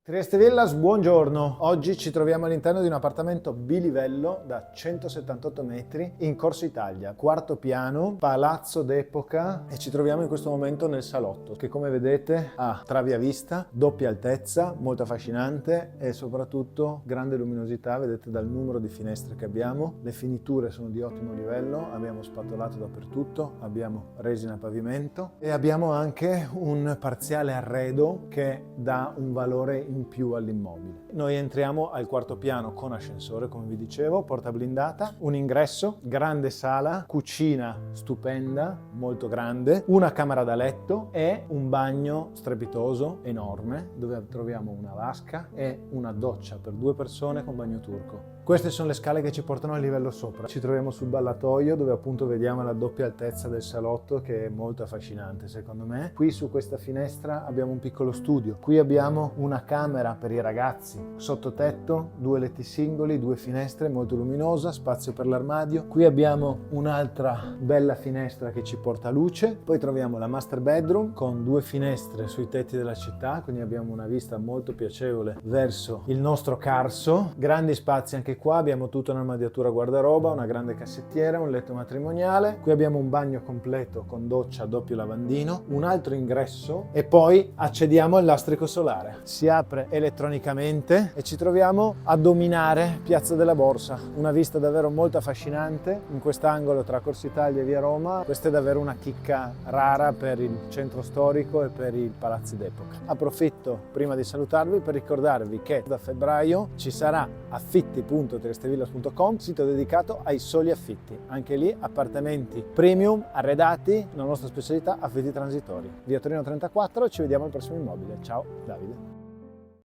Trieste Villas, buongiorno. Oggi ci troviamo all'interno di un appartamento bilivello da 178 metri in Corso Italia, quarto piano, palazzo d'epoca, e ci troviamo in questo momento nel salotto che, come vedete, ha travi a vista, doppia altezza, molto affascinante e soprattutto grande luminosità. Vedete dal numero di finestre che abbiamo, le finiture sono di ottimo livello, abbiamo spatolato dappertutto, abbiamo resina pavimento e abbiamo anche un parziale arredo che dà un valore in più all'immobile. Noi entriamo al quarto piano con ascensore, come vi dicevo, porta blindata, un ingresso, grande sala, cucina stupenda, molto grande, una camera da letto e un bagno strepitoso, enorme, dove troviamo una vasca e una doccia per 2 persone con bagno turco. Queste sono le scale che ci portano al livello sopra. Ci troviamo sul ballatoio dove appunto vediamo la doppia altezza del salotto, che è molto affascinante secondo me. Qui su questa finestra abbiamo un piccolo studio. Qui abbiamo una camera per i ragazzi, sottotetto, 2 letti singoli, 2 finestre, molto luminosa, spazio per l'armadio. Qui abbiamo un'altra bella finestra che ci porta luce. Poi troviamo la master bedroom con 2 finestre sui tetti della città, quindi abbiamo una vista molto piacevole verso il nostro Carso. Grandi spazi anche qua, abbiamo tutta un'armadiatura guardaroba, una grande cassettiera, un letto matrimoniale. Qui abbiamo un bagno completo con doccia, doppio lavandino, un altro ingresso e poi accediamo al lastrico solare. Si apre elettronicamente e ci troviamo a dominare Piazza della Borsa, una vista davvero molto affascinante in quest'angolo tra Corso Italia e Via Roma. Questa è davvero una chicca rara per il centro storico e per i palazzi d'epoca. Approfitto prima di salutarvi per ricordarvi che da febbraio ci sarà affitti.triestevillas.com, sito dedicato ai soli affitti. Anche lì appartamenti premium arredati, la nostra specialità affitti transitori. Via Torino 34, ci vediamo al prossimo immobile. Ciao Davide.